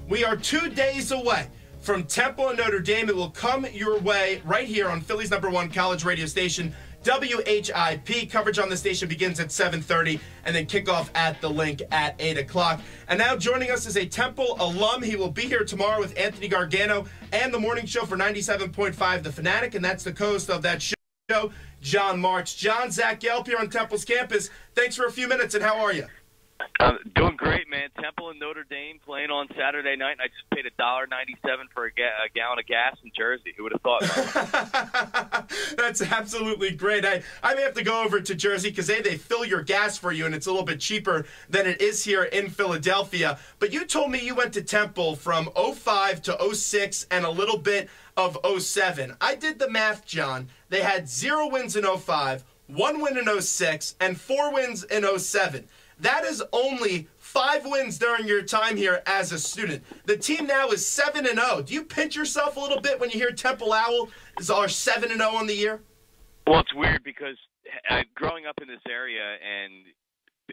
We are 2 days away from Temple and Notre Dame. It will come your way right here on Philly's #1 college radio station, WHIP. Coverage on the station begins at 7:30 and then kickoff at the link at 8 o'clock. And now joining us is a Temple alum. He will be here tomorrow with Anthony Gargano and the morning show for 97.5 The Fanatic, and that's the co-host of that show, Jon Marks. Jon, Zach Gelb here on Temple's campus. Thanks for a few minutes, and how are you? Doing great, man. Temple and Notre Dame playing on Saturday night, and I just paid $1.97 for a gallon of gas in Jersey. Who would have thought? That's absolutely great. I may have to go over to Jersey because they fill your gas for you, and it's a little bit cheaper than it is here in Philadelphia. But you told me you went to Temple from 05 to 06 and a little bit of 07. I did the math, Jon. They had 0 wins in 05, 1 win in 06, and 4 wins in 07. That is only 5 wins during your time here as a student. The team now is 7-0. Do you pinch yourself a little bit when you hear Temple Owl are 7-0 on the year? Well, it's weird because growing up in this area and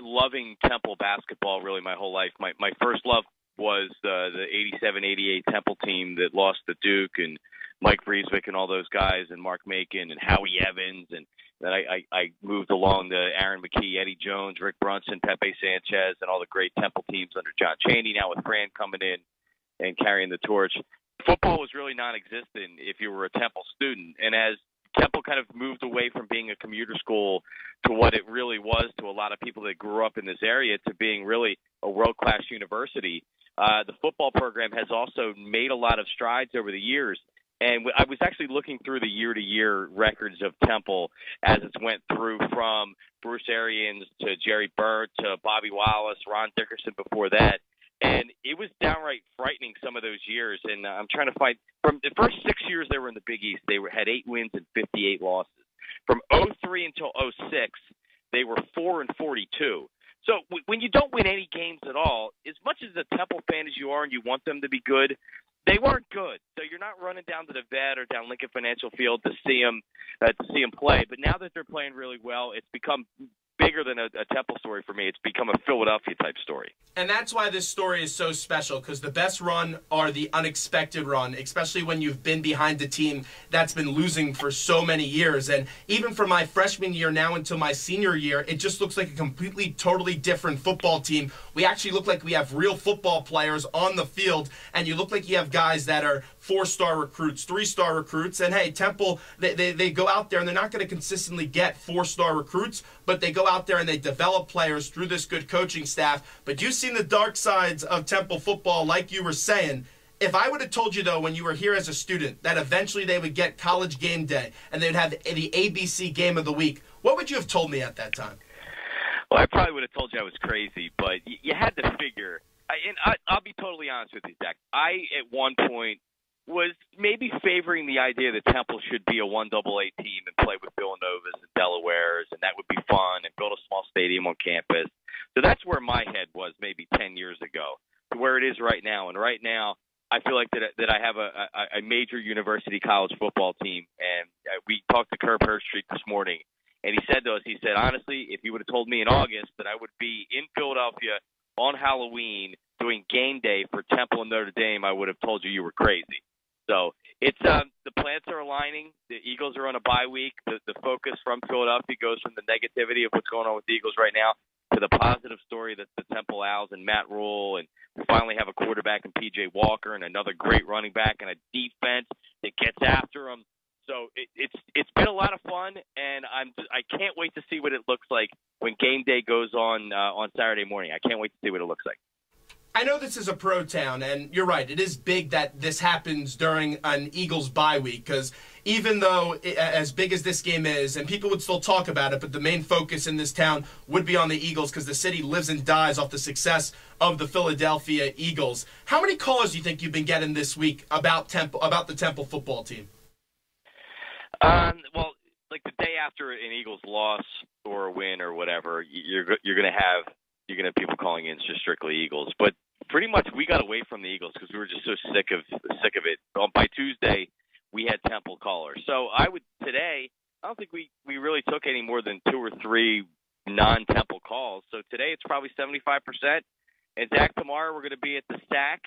loving Temple basketball really my whole life, my first love was the 87-88 Temple team that lost to Duke and Mike Vreeswijk and all those guys and Mark Macon and Howie Evans, and then I moved along to Aaron McKee, Eddie Jones, Rick Brunson, Pepe Sanchez, and all the great Temple teams under John Chaney, now with Fran coming in and carrying the torch. Football was really non-existent if you were a Temple student, and as Temple kind of moved away from being a commuter school to what it really was to a lot of people that grew up in this area to being really a world-class university, the football program has also made a lot of strides over the years. And I was actually looking through the year-to-year records of Temple as it went through from Bruce Arians to Jerry Burt to Bobby Wallace, Ron Dickerson before that. And it was downright frightening some of those years. And I'm trying to find – from the first 6 years they were in the Big East, they had 8 wins and 58 losses. From 03 until 06, they were 4-42. So when you don't win any games at all, as much as a Temple fan as you are and you want them to be good, they weren't good. So you're not running down to the vet or down Lincoln Financial Field to see them play. But now that they're playing really well, it's become bigger than a Temple story for me. It's become a Philadelphia-type story. And that's why this story is so special, because the best run are the unexpected run, especially when you've been behind a team that's been losing for so many years. And even from my freshman year now until my senior year, it just looks like a completely, totally different football team. We actually look like we have real football players on the field, and you look like you have guys that are 4-star recruits, 3-star recruits. And, hey, Temple, they go out there, and they're not going to consistently get 4-star recruits, but they go out there and they develop players through this good coaching staff. But you've seen the dark sides of Temple football, like you were saying. If I would have told you, though, when you were here as a student, that eventually they would get College Game Day and they would have the ABC Game of the Week, what would you have told me at that time? Well, I probably would have told you I was crazy, but you had to figure. I'll be totally honest with you, Zach. I, at one point, was maybe favoring the idea that Temple should be a 1AA team and play with Villanovas and Delawares, and that would be fun, and build a small stadium on campus. So that's where my head was maybe 10 years ago, to where it is right now. And right now, I feel like that I have a major university college football team, and we talked to Herb Herbstreit this morning, and he said to us, honestly, if you would have told me in August that I would be in Philadelphia on Halloween doing game day for Temple and Notre Dame, I would have told you were crazy. So it's the planets are aligning. The Eagles are on a bye week. The focus from Philadelphia goes from the negativity of what's going on with the Eagles right now to the positive story that the Temple Owls and Matt Rule, and we finally have a quarterback in P.J. Walker and another great running back and a defense that gets after them. So it's been a lot of fun, and I can't wait to see what it looks like when game day goes on Saturday morning. I can't wait to see what it looks like. I know this is a pro town, and you're right. It is big that this happens during an Eagles bye week, because even though as big as this game is, and people would still talk about it, but the main focus in this town would be on the Eagles because the city lives and dies off the success of the Philadelphia Eagles. How many calls do you think you've been getting this week about the Temple football team? Well, like the day after an Eagles loss or a win or whatever, you're gonna have people calling in just strictly Eagles, but pretty much we got away from the Eagles because we were just so sick of it. By Tuesday, we had Temple callers. So today, I don't think we really took any more than 2 or 3 non-Temple calls. So today it's probably 75%. And Zach, tomorrow we're going to be at the Stack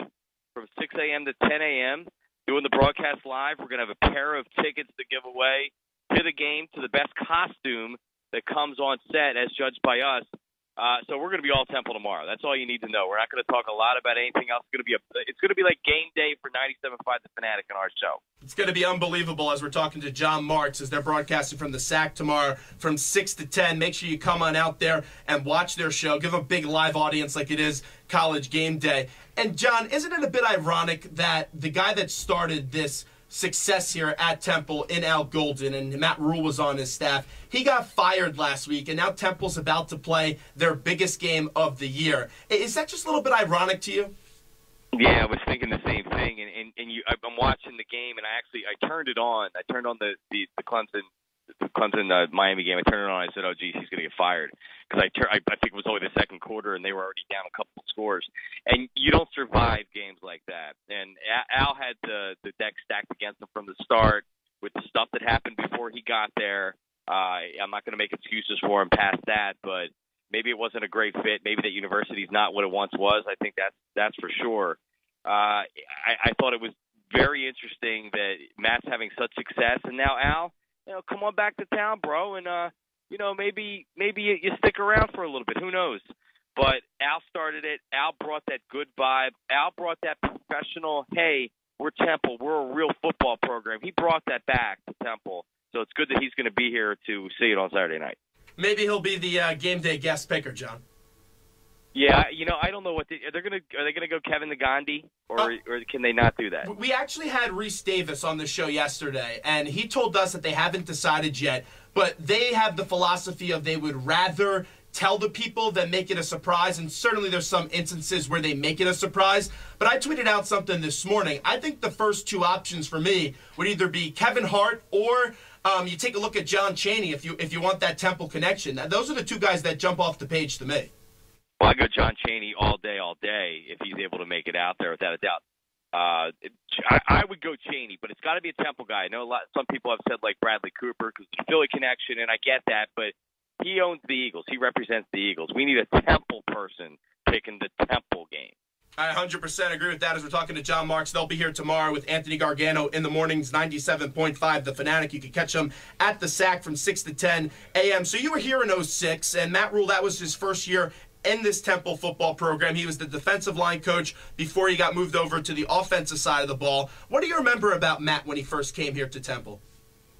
from 6 a.m. to 10 a.m. doing the broadcast live. We're going to have a pair of tickets to give away to the game, to the best costume that comes on set as judged by us. So we're going to be all Temple tomorrow. That's all you need to know. We're not going to talk a lot about anything else. It's going to be like game day for 97.5 The Fanatic on our show. It's going to be unbelievable as we're talking to Jon Marks as they're broadcasting from the SAC tomorrow from 6 to 10. Make sure you come on out there and watch their show. Give a big live audience like it is College Game Day. And, John, isn't it a bit ironic that the guy that started this success here at Temple in Al Golden, and Matt Rule was on his staff, he got fired last week, and now Temple's about to play their biggest game of the year. Is that just a little bit ironic to you? Yeah, I was thinking the same thing, and I'm watching the game, and I turned it on. I turned on the Clemson Miami game. I turned it on. I said, "Oh, geez, he's going to get fired," because I think it was only the second quarter, and they were already down a couple of scores. And you don't survive games like that. And Al had the deck stacked against him from the start with the stuff that happened before he got there. I'm not going to make excuses for him past that, but maybe it wasn't a great fit. Maybe that university's not what it once was. I think that's for sure. I thought it was very interesting that Matt's having such success, and now Al, come on back to town, bro, and maybe you stick around for a little bit. Who knows? But Al started it. Al brought that good vibe. Al brought that professional, hey, we're Temple. We're a real football program. He brought that back to Temple. So it's good that he's going to be here to see it on Saturday night. Maybe he'll be the game day guest picker, John. Yeah, I don't know what are they going to go Kevin the Gandhi, or can they not do that? We actually had Reese Davis on the show yesterday, and he told us that they haven't decided yet, but they have the philosophy of they would rather tell the people than make it a surprise, and certainly there's some instances where they make it a surprise. But I tweeted out something this morning. I think the first two options for me would either be Kevin Hart or you take a look at John Chaney if you want that Temple connection. Now, those are the two guys that jump off the page to me. Well, I go John Chaney all day, if he's able to make it out there, without a doubt. I would go Chaney, but it's got to be a Temple guy. I know some people have said like Bradley Cooper because of the Philly connection, and I get that, but he owns the Eagles. He represents the Eagles. We need a Temple person picking the Temple game. I 100% agree with that as we're talking to Jon Marks. They'll be here tomorrow with Anthony Gargano in the mornings, 97.5 The Fanatic. You can catch them at the SAC from 6 to 10 a.m. So you were here in 06, and Matt Rule, that was his first year in this Temple football program. He was the defensive line coach before he got moved over to the offensive side of the ball. What do you remember about Matt when he first came here to Temple?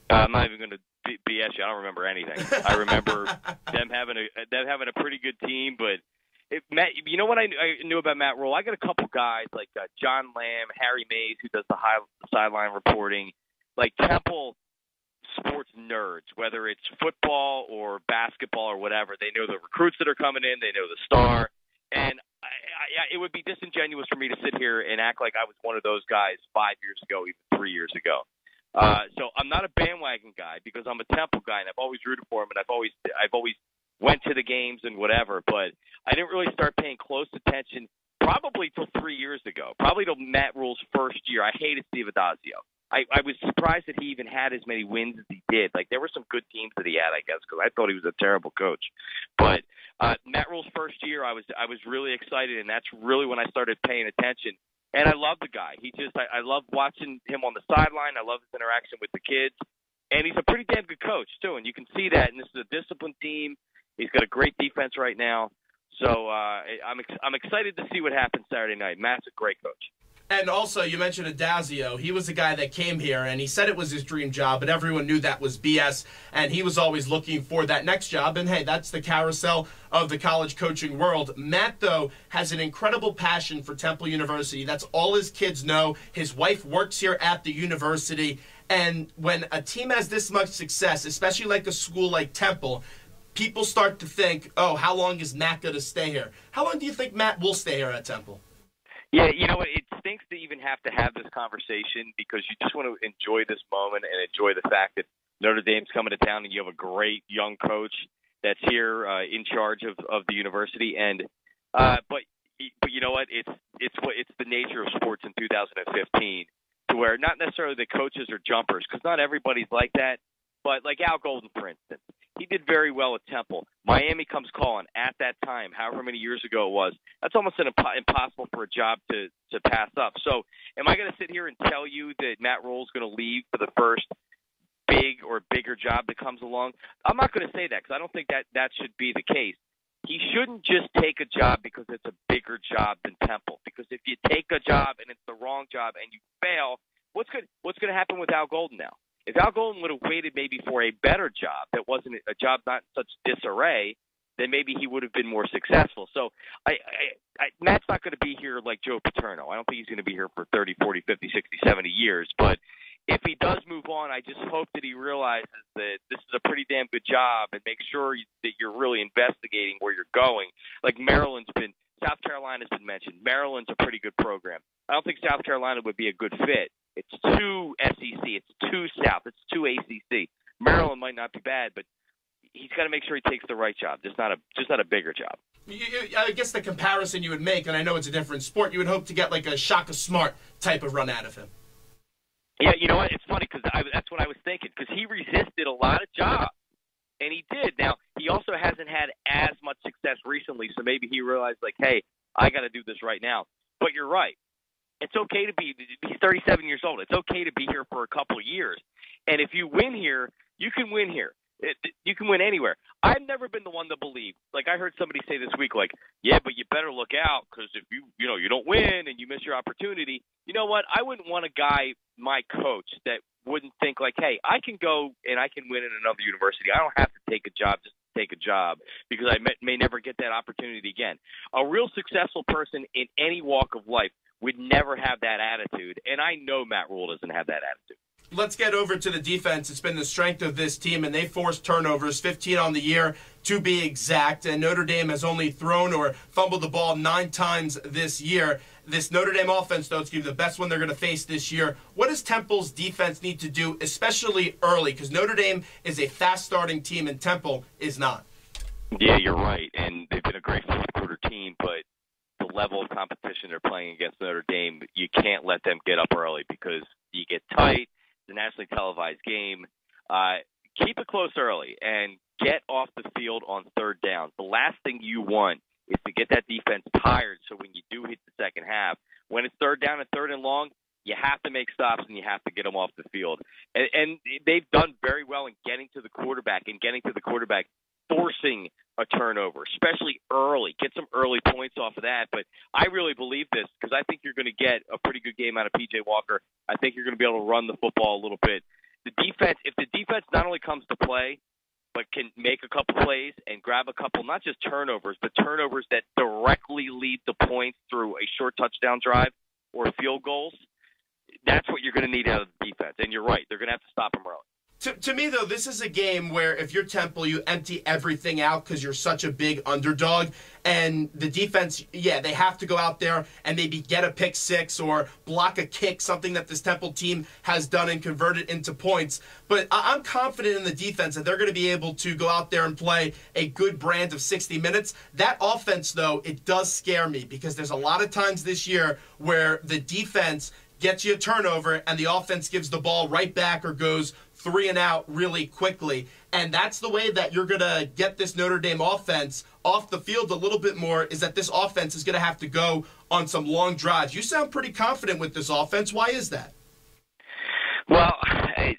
I'm not even going to BS you. I don't remember anything. I remember them having a pretty good team, but Matt, you know what I knew about Matt Rule? I got a couple guys like John Lamb, Harry Mays, who does the sideline reporting, like Temple sports nerds, whether it's football or basketball or whatever. They know the recruits that are coming in. They know the star. And it would be disingenuous for me to sit here and act like I was one of those guys 5 years ago, even 3 years ago. So I'm not a bandwagon guy because I'm a Temple guy, and I've always rooted for him, and I've always went to the games and whatever. But I didn't really start paying close attention probably till 3 years ago, probably till Matt Rule's first year. I hated Steve Adazio. I was surprised that he even had as many wins as he did. Like, there were some good teams that he had, I guess, because I thought he was a terrible coach. But Matt Rule's first year, I was really excited, and that's really when I started paying attention. And I love the guy. I love watching him on the sideline. I love his interaction with the kids. And he's a pretty damn good coach, too. And you can see that. And this is a disciplined team. He's got a great defense right now. So I'm excited to see what happens Saturday night. Matt's a great coach. And also, you mentioned Adazio. He was a guy that came here, and he said it was his dream job, but everyone knew that was BS, and he was always looking for that next job. And, hey, that's the carousel of the college coaching world. Matt, though, has an incredible passion for Temple University. That's all his kids know. His wife works here at the university. And when a team has this much success, especially like a school like Temple, people start to think, oh, how long is Matt going to stay here? How long do you think Matt will stay here at Temple? Yeah, you know what? It stinks to even have to have this conversation because you just want to enjoy this moment and enjoy the fact that Notre Dame's coming to town and you have a great young coach that's here in charge of the university. And but you know what? It's the nature of sports in 2015 to where not necessarily the coaches are jumpers because not everybody's like that. But like Al Golden, for instance, He did very well at Temple. Miami comes calling at that time, however many years ago it was. That's almost impossible for a job to pass up. So am I going to sit here and tell you that Matt Rhule's going to leave for the first big or bigger job that comes along? I'm not going to say that because I don't think that should be the case. He shouldn't just take a job because it's a bigger job than Temple. Because if you take a job and it's the wrong job and you fail, what's going to happen with Al Golden now? If Al Golden would have waited maybe for a better job that wasn't a job not in such disarray, then maybe he would have been more successful. So Matt's not going to be here like Joe Paterno. I don't think he's going to be here for 30, 40, 50, 60, 70 years. But if he does move on, I just hope that he realizes that this is a pretty damn good job and make sure that you're really investigating where you're going. Like South Carolina's been mentioned. Maryland's a pretty good program. I don't think South Carolina would be a good fit. It's too SEC. It's too South. It's too ACC. Maryland might not be bad, but he's got to make sure he takes the right job, just not a bigger job. I guess the comparison you would make, and I know it's a different sport, you would hope to get like a Shaka Smart type of run out of him. Yeah, you know what? It's funny because that's what I was thinking, because he resisted a lot of jobs, and he did. Now, he also hasn't had as much success recently, so maybe he realized, like, hey, I got to do this right now. But you're right. It's okay to he's 37 years old. It's okay to be here for a couple of years. And if you win here, you can win here. You can win anywhere. I've never been the one to believe. Like I heard somebody say this week, like, yeah, but you better look out because if you don't win and you miss your opportunity, you know what? I wouldn't want a guy, my coach, that wouldn't think like, hey, I can go and I can win in another university. I don't have to take a job just to take a job because I may never get that opportunity again. A real successful person in any walk of life would never have that attitude, and I know Matt Rhule doesn't have that attitude. Let's get over to the defense. It's been the strength of this team, and they forced turnovers, 15 on the year to be exact. And Notre Dame has only thrown or fumbled the ball 9 times this year. This Notre Dame offense, though, it's going to be the best one they're going to face this year. What does Temple's defense need to do, especially early? Because Notre Dame is a fast-starting team, and Temple is not. Yeah, you're right. And they've been a great fourth-quarter team, but the level of competition they're playing against Notre Dame, you can't let them get up early because you get tight. It's a nationally televised game. Keep it close early and get off the field on third down. The last thing you want is to get that defense tired so when you do hit the second half, when it's third down and third and long, you have to make stops and you have to get them off the field. And they've done very well in getting to the quarterback forcing a turnover, especially early. Get some early points off of that. But I really believe this because I think you're going to get a pretty good game out of P.J. Walker. I think you're going to be able to run the football a little bit. The defense, if the defense not only comes to play, but can make a couple plays and grab a couple, not just turnovers, but turnovers that directly lead to points through a short touchdown drive or field goals, that's what you're going to need out of the defense. And you're right. They're going to have to stop them early. To me, though, this is a game where if you're Temple, you empty everything out because you're such a big underdog. And the defense, yeah, they have to go out there and maybe get a pick six or block a kick, something that this Temple team has done and convert it into points. But I'm confident in the defense that they're going to be able to go out there and play a good brand of 60 minutes. That offense, though, it does scare me because there's a lot of times this year where the defense gets you a turnover and the offense gives the ball right back or goes 3 and out really quickly. And that's the way that you're going to get this Notre Dame offense off the field a little bit more, is that this offense is going to have to go on some long drives. You sound pretty confident with this offense. Why is that? Well, I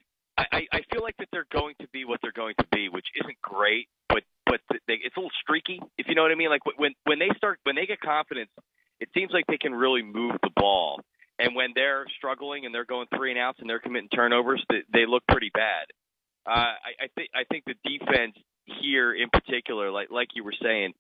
feel like that they're going to be what they're going to be, which isn't great, but it's a little streaky, if you know what I mean. Like when they get confidence, it seems like they can really move the ball. And when they're struggling and they're going 3 and outs and they're committing turnovers, they look pretty bad. I think the defense here in particular, like you were saying,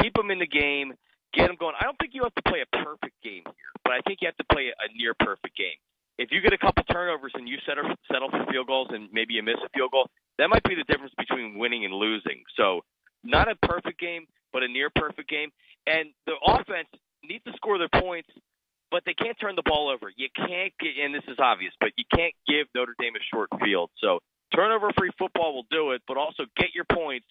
keep them in the game, get them going. I don't think you have to play a perfect game here, but I think you have to play a near perfect game. If you get a couple turnovers and you settle for field goals and maybe you miss a field goal, that might be the difference between winning and losing. So not a perfect game, but a near perfect game. And the offense needs to score their points, but they can't turn the ball over. You can't get, and this is obvious, but you can't give Notre Dame a short field. So turnover-free football will do it, but also get your points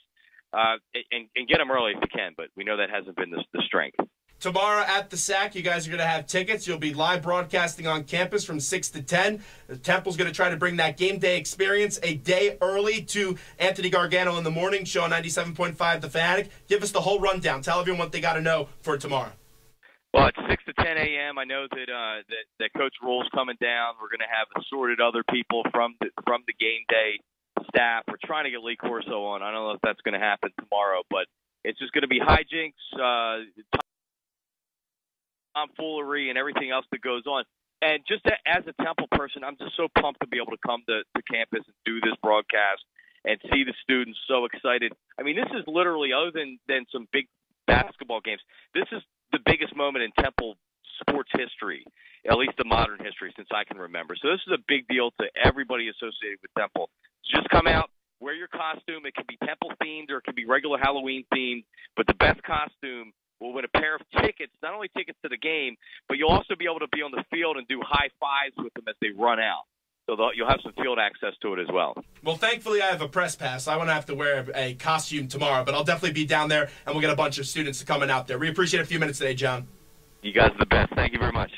and get them early if you can. But we know that hasn't been the strength. Tomorrow at the SAC, you guys are going to have tickets. You'll be live broadcasting on campus from 6 to 10. The Temple's going to try to bring that game day experience a day early to Anthony Gargano in the morning, show on 97.5 The Fanatic. Give us the whole rundown. Tell everyone what they got to know for tomorrow. Well, it's 6 to 10 a.m. I know that Coach Rule's coming down. We're going to have assorted other people from the game day staff. We're trying to get Lee Corso on. I don't know if that's going to happen tomorrow, but it's just going to be hijinks, tomfoolery, and everything else that goes on. And just as a Temple person, I'm just so pumped to be able to come to campus and do this broadcast and see the students so excited. I mean, this is literally, other than some big basketball games, this is the biggest moment in Temple sports history, at least the modern history since I can remember. So this is a big deal to everybody associated with Temple. Just come out, wear your costume. It can be Temple themed or it can be regular Halloween themed, but the best costume will win a pair of tickets, not only tickets to the game, but you'll also be able to be on the field and do high fives with them as they run out. So you'll have some field access to it as well. Well, thankfully, I have a press pass. I won't have to wear a costume tomorrow, but I'll definitely be down there, and we'll get a bunch of students coming out there. We appreciate a few minutes today, Jon. You guys are the best. Thank you very much.